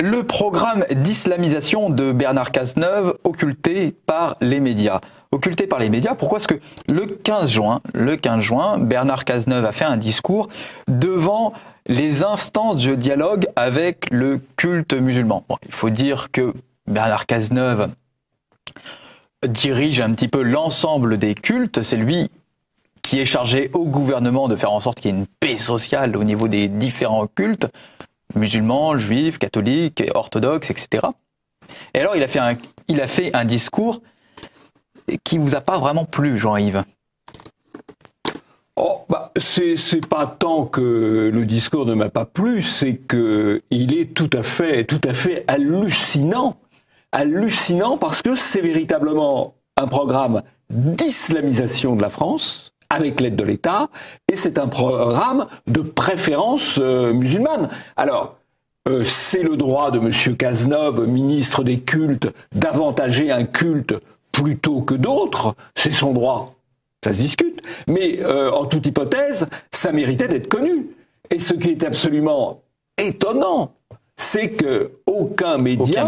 Le programme d'islamisation de Bernard Cazeneuve occulté par les médias. Occulté par les médias, pourquoi? Parce que le 15 juin, Bernard Cazeneuve a fait un discours devant les instances de dialogue avec le culte musulman. Bon, il faut dire que Bernard Cazeneuve dirige un petit peu l'ensemble des cultes. C'est lui qui est chargé au gouvernement de faire en sorte qu'il y ait une paix sociale au niveau des différents cultes, musulmans, juifs, catholiques, orthodoxes, etc. Et alors il a fait un discours qui vous a pas vraiment plu, Jean-Yves? Oh, bah, c'est pas tant que le discours ne m'a pas plu, c'est que il est tout à fait hallucinant. Hallucinant parce que c'est véritablement un programme d'islamisation de la France, avec l'aide de l'État, et c'est un programme de préférence musulmane. Alors, c'est le droit de M. Cazeneuve, ministre des cultes, d'avantager un culte plutôt que d'autres, c'est son droit, ça se discute, mais en toute hypothèse, ça méritait d'être connu. Et ce qui est absolument étonnant, c'est que aucun média,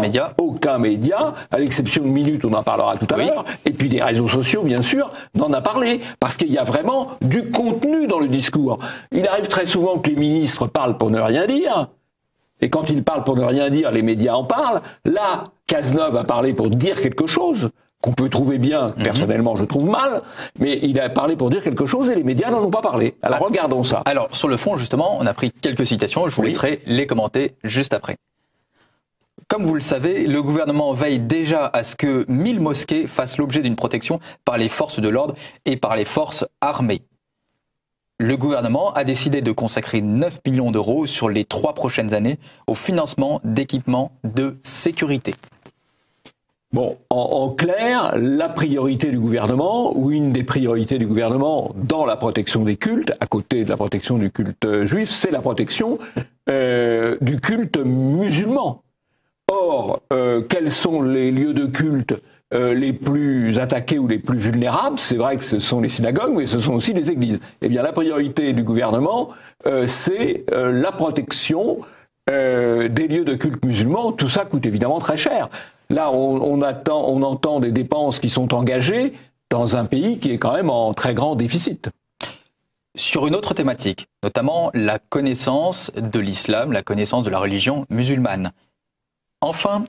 à l'exception de Minute, on en parlera tout à l'heure, et puis des réseaux sociaux, bien sûr, n'en a parlé, parce qu'il y a vraiment du contenu dans le discours. Il arrive très souvent que les ministres parlent pour ne rien dire, et quand ils parlent pour ne rien dire, les médias en parlent. Là, Cazeneuve a parlé pour dire quelque chose, qu'on peut trouver bien, personnellement je trouve mal, mais il a parlé pour dire quelque chose et les médias n'en ont pas parlé. Alors regardons ça. Alors sur le fond justement, on a pris quelques citations, je vous laisserai les commenter juste après. Comme vous le savez, le gouvernement veille déjà à ce que 1000 mosquées fassent l'objet d'une protection par les forces de l'ordre et par les forces armées. Le gouvernement a décidé de consacrer 9 millions d'euros sur les 3 prochaines années au financement d'équipements de sécurité. Bon, en clair, la priorité du gouvernement, ou une des priorités du gouvernement dans la protection des cultes, à côté de la protection du culte juif, c'est la protection du culte musulman. Or, quels sont les lieux de culte les plus attaqués ou les plus vulnérables? C'est vrai que ce sont les synagogues, mais ce sont aussi les églises. Eh bien, la priorité du gouvernement, c'est la protection des lieux de culte musulmans. Tout ça coûte évidemment très cher. Là, on entend des dépenses qui sont engagées dans un pays qui est quand même en très grand déficit. Sur une autre thématique, notamment la connaissance de l'islam, la connaissance de la religion musulmane. Enfin,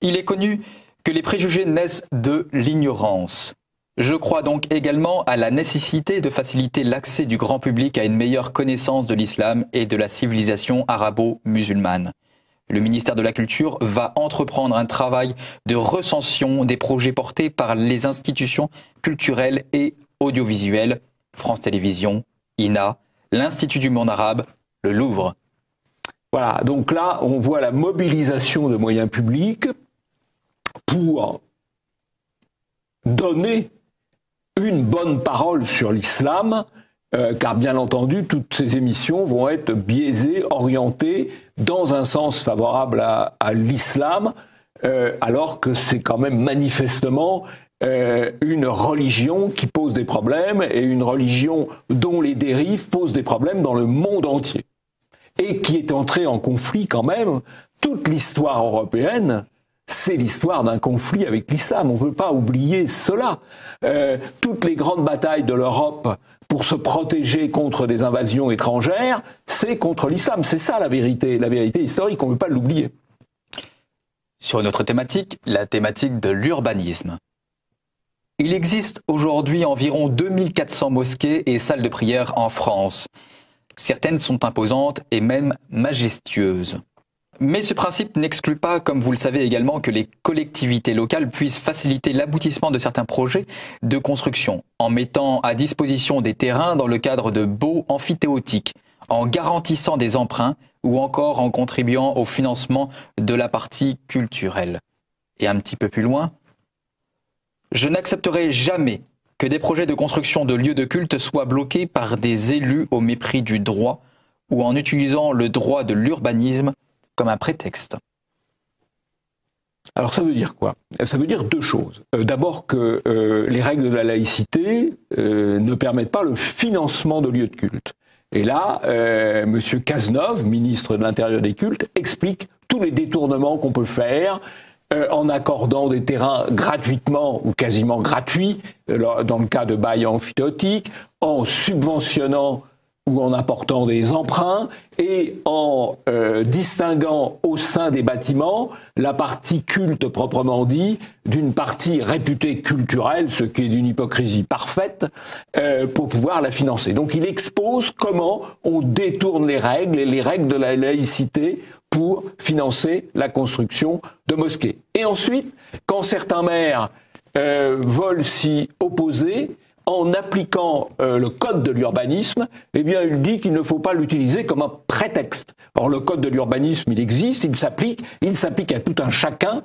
il est connu que les préjugés naissent de l'ignorance. Je crois donc également à la nécessité de faciliter l'accès du grand public à une meilleure connaissance de l'islam et de la civilisation arabo-musulmane. Le ministère de la Culture va entreprendre un travail de recension des projets portés par les institutions culturelles et audiovisuelles, France Télévisions, INA, l'Institut du monde arabe, le Louvre. Voilà, donc là, on voit la mobilisation de moyens publics pour donner une bonne parole sur l'islam, car bien entendu, toutes ces émissions vont être biaisées, orientées dans un sens favorable à l'islam, alors que c'est quand même manifestement une religion qui pose des problèmes et une religion dont les dérives posent des problèmes dans le monde entier. Et qui est entrée en conflit quand même. Toute l'histoire européenne, c'est l'histoire d'un conflit avec l'islam. On ne peut pas oublier cela. Toutes les grandes batailles de l'Europe pour se protéger contre des invasions étrangères, c'est contre l'islam. C'est ça la vérité historique, on ne peut pas l'oublier. Sur une autre thématique, la thématique de l'urbanisme. Il existe aujourd'hui environ 2400 mosquées et salles de prière en France. Certaines sont imposantes et même majestueuses. Mais ce principe n'exclut pas, comme vous le savez également, que les collectivités locales puissent faciliter l'aboutissement de certains projets de construction, en mettant à disposition des terrains dans le cadre de baux amphithéotiques, en garantissant des emprunts ou encore en contribuant au financement de la partie culturelle. Et un petit peu plus loin, je n'accepterai jamais que des projets de construction de lieux de culte soient bloqués par des élus au mépris du droit ou en utilisant le droit de l'urbanisme comme un prétexte. Alors ça veut dire quoi? Ça veut dire deux choses. D'abord que les règles de la laïcité ne permettent pas le financement de lieux de culte. Et là, M. Cazeneuve, ministre de l'Intérieur des cultes, explique tous les détournements qu'on peut faire, en accordant des terrains gratuitement ou quasiment gratuits, dans le cas de bail emphytéotique, en subventionnant ou en apportant des emprunts, et en distinguant au sein des bâtiments la partie culte proprement dit d'une partie réputée culturelle, ce qui est d'une hypocrisie parfaite, pour pouvoir la financer. Donc il expose comment on détourne les règles de la laïcité pour financer la construction de mosquées. Et ensuite, quand certains maires veulent s'y opposer, en appliquant le code de l'urbanisme, eh bien, il dit qu'il ne faut pas l'utiliser comme un prétexte. Or, le code de l'urbanisme, il existe, il s'applique à tout un chacun.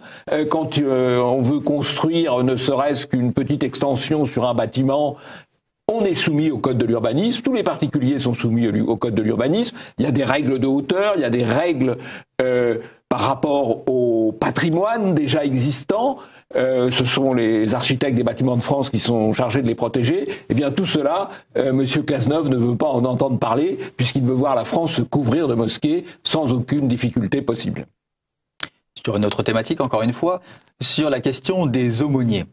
Quand on veut construire ne serait-ce qu'une petite extension sur un bâtiment, on est soumis au code de l'urbanisme, tous les particuliers sont soumis au code de l'urbanisme, il y a des règles de hauteur, il y a des règles par rapport au patrimoine déjà existant. Ce sont les architectes des bâtiments de France qui sont chargés de les protéger. Eh bien, tout cela, M. Cazeneuve ne veut pas en entendre parler, puisqu'il veut voir la France se couvrir de mosquées sans aucune difficulté possible. Sur une autre thématique, encore une fois, sur la question des aumôniers.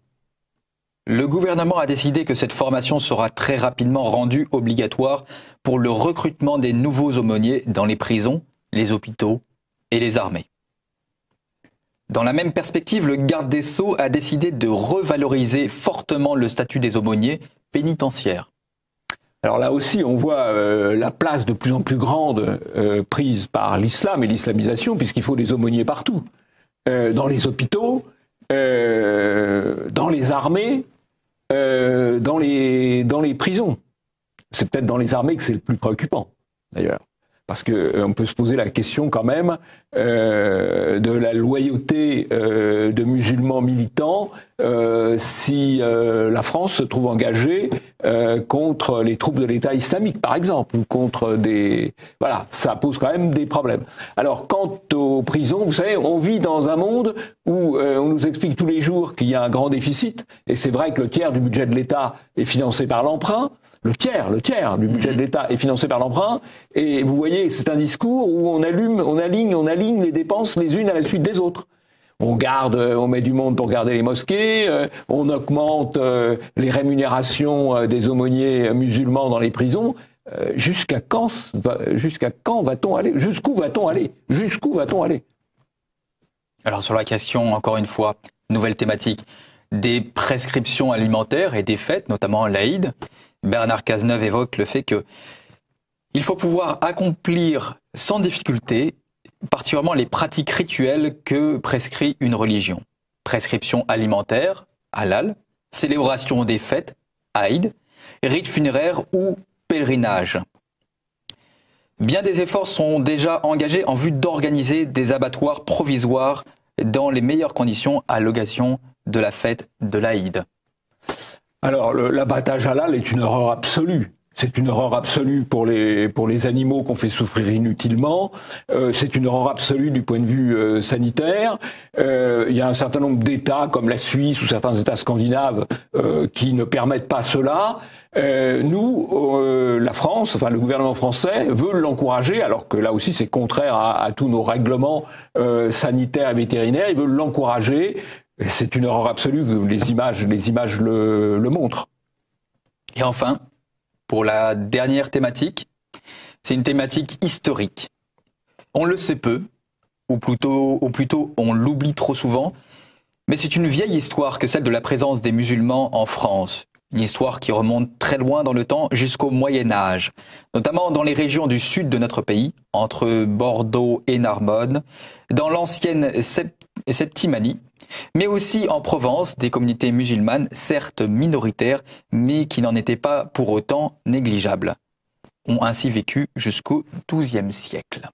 Le gouvernement a décidé que cette formation sera très rapidement rendue obligatoire pour le recrutement des nouveaux aumôniers dans les prisons, les hôpitaux et les armées. Dans la même perspective, le garde des Sceaux a décidé de revaloriser fortement le statut des aumôniers pénitentiaires. Alors là aussi, on voit la place de plus en plus grande prise par l'islam et l'islamisation, puisqu'il faut des aumôniers partout. Dans les hôpitaux, dans les armées, dans les prisons. C'est peut-être dans les armées que c'est le plus préoccupant, d'ailleurs. Parce qu'on peut se poser la question quand même de la loyauté de musulmans militants si la France se trouve engagée contre les troupes de l'État islamique, par exemple, ou contre des... Voilà, ça pose quand même des problèmes. Alors, quant aux prisons, vous savez, on vit dans un monde où on nous explique tous les jours qu'il y a un grand déficit, et c'est vrai que le tiers du budget de l'État est financé par l'emprunt. Le tiers du budget de l'État est financé par l'emprunt. Et vous voyez, c'est un discours où on aligne les dépenses les unes à la suite des autres. On met du monde pour garder les mosquées, on augmente les rémunérations des aumôniers musulmans dans les prisons. Jusqu'à quand va-t-on aller? Jusqu'où va-t-on aller? Jusqu'où va-t-on aller? Alors sur la question, encore une fois, nouvelle thématique, des prescriptions alimentaires et des fêtes, notamment l'Aïd, Bernard Cazeneuve évoque le fait qu'il faut pouvoir accomplir sans difficulté, particulièrement les pratiques rituelles que prescrit une religion. Prescription alimentaire, halal, célébration des fêtes, Aïd, rites funéraires ou pèlerinage. Bien des efforts sont déjà engagés en vue d'organiser des abattoirs provisoires dans les meilleures conditions à l'occasion de la fête de l'Aïd. Alors, l'abattage halal est une horreur absolue. C'est une horreur absolue pour les animaux qu'on fait souffrir inutilement. C'est une horreur absolue du point de vue sanitaire. Il y a un certain nombre d'États, comme la Suisse ou certains États scandinaves, qui ne permettent pas cela. Nous, la France, enfin le gouvernement français, veut l'encourager, alors que là aussi c'est contraire à tous nos règlements sanitaires et vétérinaires. Il veut l'encourager. C'est une horreur absolue, les images le montrent. Et enfin, pour la dernière thématique, c'est une thématique historique. On le sait peu, ou plutôt on l'oublie trop souvent, mais c'est une vieille histoire que celle de la présence des musulmans en France. Une histoire qui remonte très loin dans le temps, jusqu'au Moyen-Âge, notamment dans les régions du sud de notre pays, entre Bordeaux et Narbonne, dans l'ancienne Septimanie, mais aussi en Provence, des communautés musulmanes, certes minoritaires, mais qui n'en étaient pas pour autant négligeables, ont ainsi vécu jusqu'au XIIe siècle.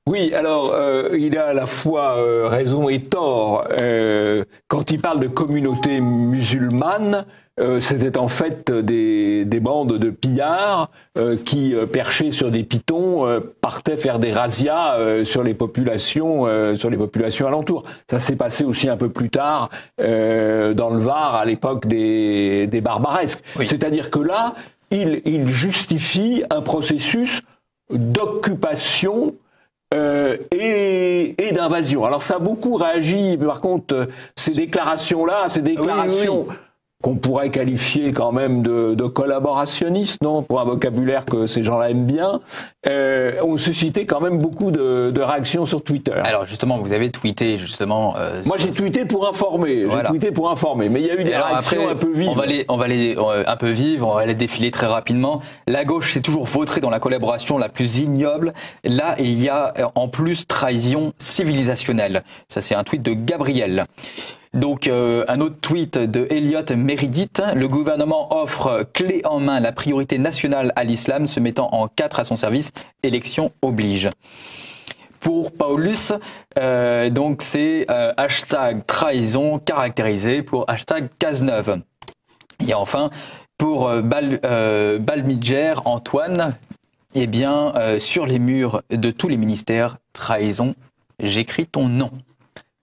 Oui, alors il a à la fois raison et tort. Quand il parle de communautés musulmanes, c'était en fait des bandes de pillards qui, perchés sur des pitons, partaient faire des razzias sur les populations alentours. Ça s'est passé aussi un peu plus tard dans le Var, à l'époque des barbaresques. Oui. C'est-à-dire que là, il justifie un processus d'occupation et d'invasion. Alors ça a beaucoup réagi, mais par contre, ces déclarations-là, Oui. qu'on pourrait qualifier quand même de collaborationnistes, non, pour un vocabulaire que ces gens-là aiment bien, ont suscité quand même beaucoup de réactions sur Twitter. Alors justement, vous avez tweeté justement. Moi, j'ai tweeté pour informer. Voilà. J'ai tweeté pour informer, mais il y a eu des réactions un peu vives. On va les un peu vives, on va les défiler très rapidement. La gauche s'est toujours vautrée dans la collaboration la plus ignoble. Là, il y a en plus trahison civilisationnelle. Ça, c'est un tweet de Gabriel. Donc, un autre tweet de Elliot Meredith. Le gouvernement offre clé en main la priorité nationale à l'islam, se mettant en 4 à son service. Élection oblige. Pour Paulus, donc c'est hashtag trahison caractérisé pour hashtag Cazeneuve. Et enfin, pour Balmidjer Antoine, eh bien, sur les murs de tous les ministères, trahison, j'écris ton nom.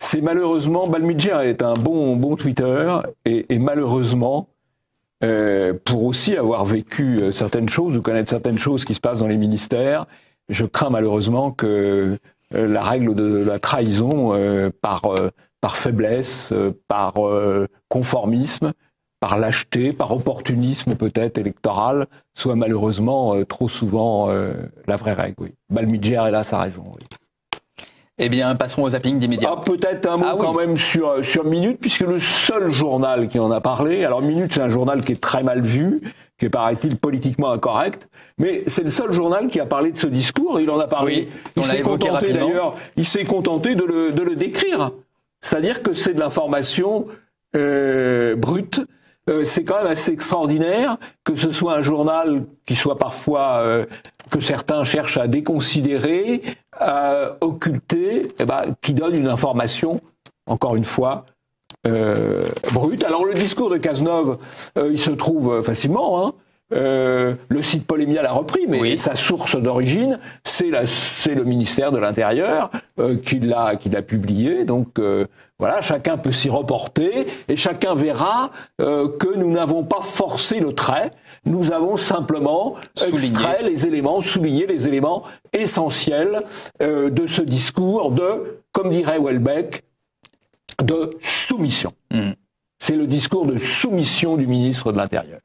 C'est malheureusement, Balmidjer est un bon Twitter, et malheureusement, pour aussi avoir vécu certaines choses ou connaître certaines choses qui se passent dans les ministères, je crains malheureusement que la règle de la trahison par faiblesse, par conformisme, par lâcheté, par opportunisme peut-être électoral, soit malheureusement trop souvent la vraie règle. Oui. Balmidjer, hélas, a raison. Oui. Eh bien, passons au zapping d'immédiat. Peut-être un mot quand même sur Minute, puisque le seul journal qui en a parlé, alors Minute, c'est un journal qui est très mal vu, qui est, paraît-il, politiquement incorrect, mais c'est le seul journal qui a parlé de ce discours, il en a parlé. Oui, il s'est contenté d'ailleurs, il s'est contenté de le décrire. C'est-à-dire que c'est de l'information brute. C'est quand même assez extraordinaire que ce soit un journal qui soit parfois, que certains cherchent à déconsidérer, à occulter, qui donne une information, encore une fois, brute. Alors le discours de Cazeneuve, il se trouve facilement, hein. Le site Polémia l'a repris, mais oui. Sa source d'origine, c'est le ministère de l'Intérieur qui l'a publié. Donc voilà, chacun peut s'y reporter et chacun verra que nous n'avons pas forcé le trait. Nous avons simplement extrait les éléments, souligné les éléments essentiels de ce discours de, comme dirait Houellebecq, de soumission. C'est le discours de soumission du ministre de l'Intérieur.